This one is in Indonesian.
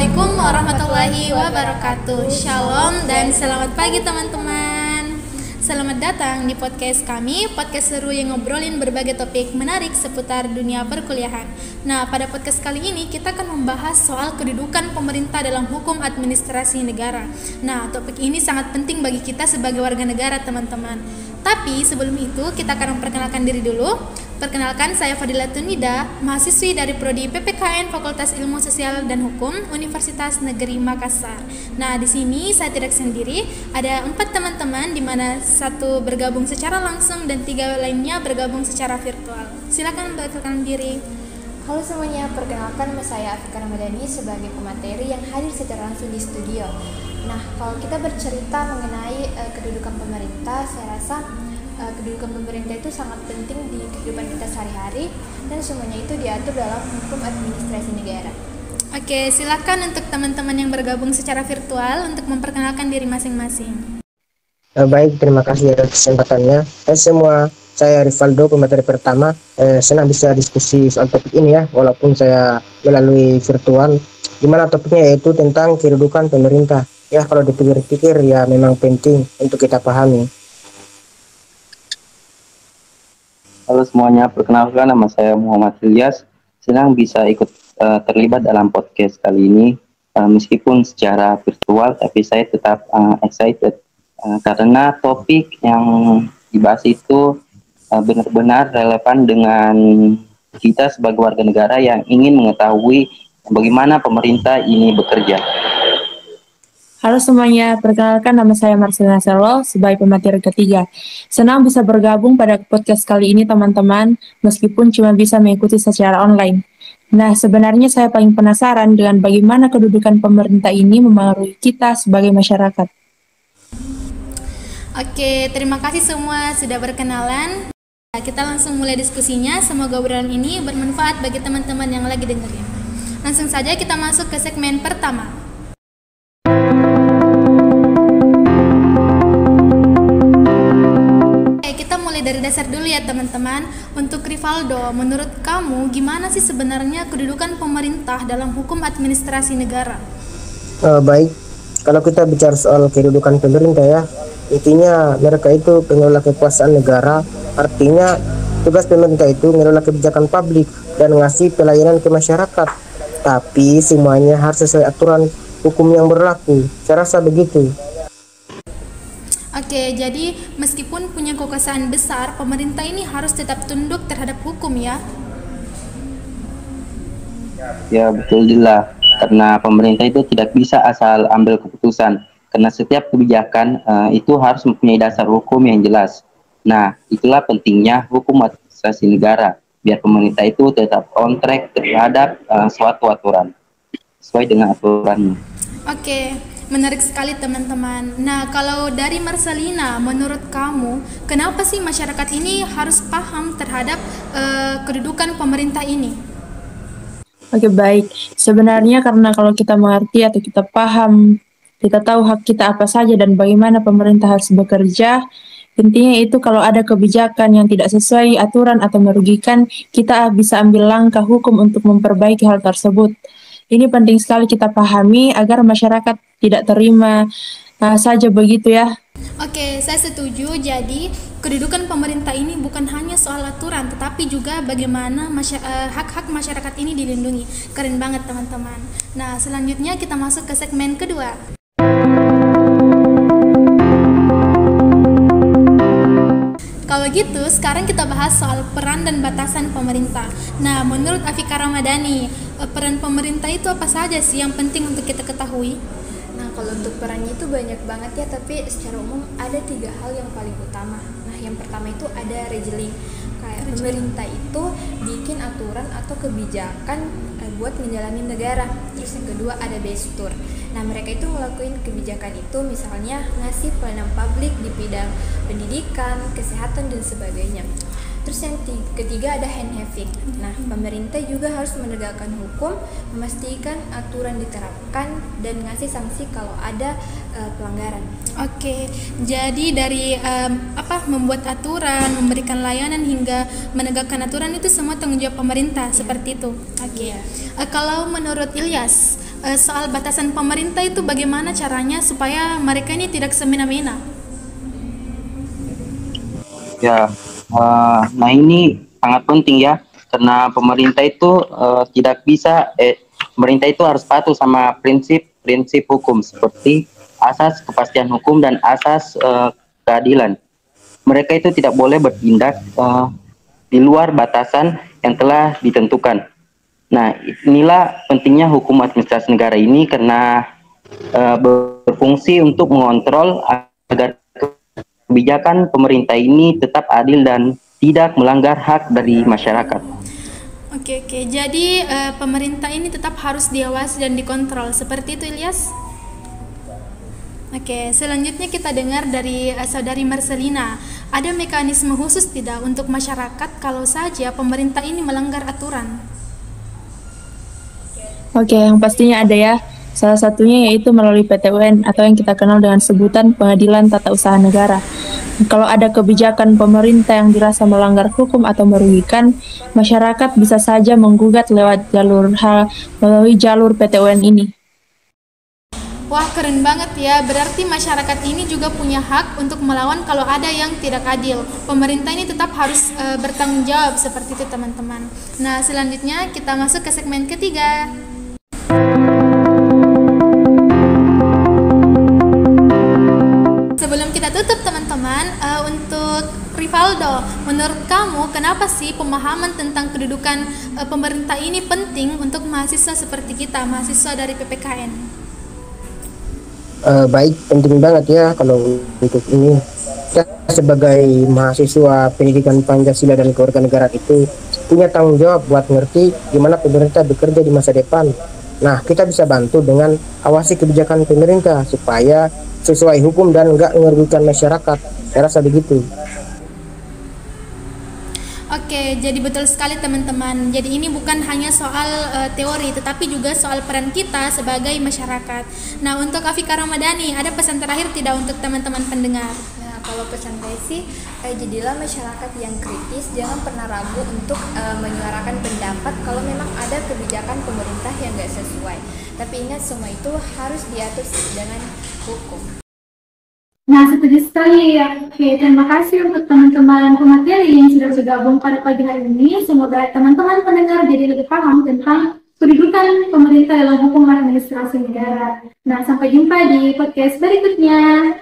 Assalamualaikum warahmatullahi wabarakatuh. Shalom dan selamat pagi teman-teman. Selamat datang di podcast kami, podcast seru yang ngobrolin berbagai topik menarik seputar dunia perkuliahan. Nah, pada podcast kali ini kita akan membahas soal kedudukan pemerintah dalam hukum administrasi negara. Nah, topik ini sangat penting bagi kita sebagai warga negara, teman-teman. Tapi sebelum itu kita akan memperkenalkan diri dulu. Perkenalkan, saya Fadilatun Nida, mahasiswi dari Prodi PPKN Fakultas Ilmu Sosial dan Hukum Universitas Negeri Makassar. Nah, di sini saya tidak sendiri, ada 4 teman-teman, di mana 1 bergabung secara langsung dan 3 lainnya bergabung secara virtual. Silakan perkenalkan diri. Halo semuanya, perkenalkan nama saya Afika Ramadhani sebagai pemateri yang hadir secara langsung di studio. Nah, kalau kita bercerita mengenai kedudukan pemerintah, saya rasa kedudukan pemerintah itu sangat penting di kehidupan kita sehari-hari dan semuanya itu diatur dalam hukum administrasi negara. Oke, silakan untuk teman-teman yang bergabung secara virtual untuk memperkenalkan diri masing-masing. Baik, terima kasih atas kesempatannya. Semua, saya Rivaldo, pemateri pertama. Senang bisa diskusi soal topik ini ya, walaupun saya melalui virtual. Di mana topiknya yaitu tentang kedudukan pemerintah. Ya, kalau dipikir-pikir ya memang penting untuk kita pahami. Halo semuanya, perkenalkan nama saya Muhammad Ilyas. Senang bisa ikut terlibat dalam podcast kali ini. Meskipun secara virtual, tapi saya tetap excited. Karena topik yang dibahas itu benar-benar relevan dengan kita sebagai warga negara yang ingin mengetahui bagaimana pemerintah ini bekerja. Halo semuanya, perkenalkan nama saya Marcelina Selo sebagai pemateri ketiga. Senang bisa bergabung pada podcast kali ini teman-teman, meskipun cuma bisa mengikuti secara online. Nah, sebenarnya saya paling penasaran dengan bagaimana kedudukan pemerintah ini memengaruhi kita sebagai masyarakat. Oke, terima kasih semua sudah berkenalan. Kita langsung mulai diskusinya. Semoga obrolan ini bermanfaat bagi teman-teman yang lagi dengerin. Langsung saja kita masuk ke segmen pertama. Dari dasar dulu ya teman-teman. Untuk Rivaldo, menurut kamu gimana sih sebenarnya kedudukan pemerintah dalam hukum administrasi negara? Baik, kalau kita bicara soal kedudukan pemerintah ya, intinya mereka itu pengelola kekuasaan negara. Artinya tugas pemerintah itu mengelola kebijakan publik dan ngasih pelayanan ke masyarakat. Tapi semuanya harus sesuai aturan hukum yang berlaku. Saya rasa begitu. Oke, jadi meskipun punya kekuasaan besar, pemerintah ini harus tetap tunduk terhadap hukum ya? Ya, betul jelas. Karena pemerintah itu tidak bisa asal ambil keputusan. Karena setiap kebijakan itu harus mempunyai dasar hukum yang jelas. Nah, itulah pentingnya hukum administrasi negara. Biar pemerintah itu tetap on track terhadap suatu aturan. Sesuai dengan aturannya. Oke. Menarik sekali teman-teman. Nah, kalau dari Marcelina, menurut kamu, kenapa sih masyarakat ini harus paham terhadap kedudukan pemerintah ini? Oke, baik. Sebenarnya karena kalau kita mengerti atau kita paham, kita tahu hak kita apa saja dan bagaimana pemerintah harus bekerja, intinya itu kalau ada kebijakan yang tidak sesuai aturan atau merugikan, kita bisa ambil langkah hukum untuk memperbaiki hal tersebut. Ini penting sekali kita pahami agar masyarakat tidak terima saja begitu ya. Oke, saya setuju. Jadi kedudukan pemerintah ini bukan hanya soal aturan, tetapi juga bagaimana hak-hak masyarakat ini dilindungi. Keren banget teman-teman. Nah, selanjutnya kita masuk ke segmen kedua. Kalau gitu, sekarang kita bahas soal peran dan batasan pemerintah. Nah, menurut Afika Ramadhani, peran pemerintah itu apa saja sih yang penting untuk kita ketahui? Nah, kalau untuk perannya itu banyak banget ya, tapi secara umum ada 3 hal yang paling utama. Nah, yang pertama itu ada regeling. Kayak pemerintah itu bikin aturan atau kebijakan buat menjalani negara. Terus yang kedua ada gestur. Nah, mereka itu ngelakuin kebijakan itu misalnya ngasih pelayanan publik di bidang pendidikan, kesehatan dan sebagainya. Terus yang ketiga ada hand having. Nah, pemerintah juga harus menegakkan hukum, memastikan aturan diterapkan dan ngasih sanksi kalau ada pelanggaran. Oke, jadi dari membuat aturan, memberikan layanan hingga menegakkan aturan itu semua tanggung jawab pemerintah, seperti itu. Oke. Kalau menurut Ilyas, soal batasan pemerintah itu bagaimana caranya supaya mereka ini tidak semena-mena? Ya, nah ini sangat penting ya, karena pemerintah itu pemerintah itu harus patuh sama prinsip-prinsip hukum seperti asas kepastian hukum dan asas keadilan. Mereka itu tidak boleh bertindak di luar batasan yang telah ditentukan. Nah, inilah pentingnya hukum administrasi negara ini karena berfungsi untuk mengontrol agar kebijakan pemerintah ini tetap adil dan tidak melanggar hak dari masyarakat. Oke, jadi pemerintah ini tetap harus diawasi dan dikontrol, seperti itu Ilyas? Oke, selanjutnya kita dengar dari Saudari Marcelina. Ada mekanisme khusus tidak untuk masyarakat kalau saja pemerintah ini melanggar aturan? Oke, yang pastinya ada ya. Salah satunya yaitu melalui PTUN atau yang kita kenal dengan sebutan Pengadilan Tata Usaha Negara. Kalau ada kebijakan pemerintah yang dirasa melanggar hukum atau merugikan, masyarakat bisa saja menggugat lewat melalui jalur PTUN ini. Wah, keren banget ya. Berarti masyarakat ini juga punya hak untuk melawan kalau ada yang tidak adil. Pemerintah ini tetap harus bertanggung jawab, seperti itu teman-teman. Nah, selanjutnya kita masuk ke segmen ketiga. Sebelum kita tutup teman-teman, untuk Rivaldo, menurut kamu kenapa sih pemahaman tentang kedudukan pemerintah ini penting untuk mahasiswa seperti kita, mahasiswa dari PPKN? Baik, penting banget ya kalau untuk ini. Kita sebagai mahasiswa pendidikan Pancasila dan kewarganegaraan itu punya tanggung jawab buat ngerti gimana pemerintah bekerja di masa depan. Nah, kita bisa bantu dengan awasi kebijakan pemerintah supaya sesuai hukum dan enggak merugikan masyarakat. Saya rasa begitu. Oke, jadi betul sekali teman-teman. Jadi ini bukan hanya soal teori, tetapi juga soal peran kita sebagai masyarakat. Nah, untuk Afika Ramadhani, ada pesan terakhir tidak untuk teman-teman pendengar? Nah, kalau pesan saya sih, jadilah masyarakat yang kritis, jangan pernah ragu untuk menyuarakan pendapat kalau memang ada kebijakan pemerintah yang nggak sesuai. Tapi ingat, semua itu harus diatur dengan hukum. Nah, setuju sekali ya. Oke, terima kasih untuk teman-teman pemateri yang sudah bergabung pada pagi hari ini. Semoga teman-teman pendengar jadi lebih paham tentang kedudukan pemerintah dalam hukum administrasi negara. Nah, sampai jumpa di podcast berikutnya.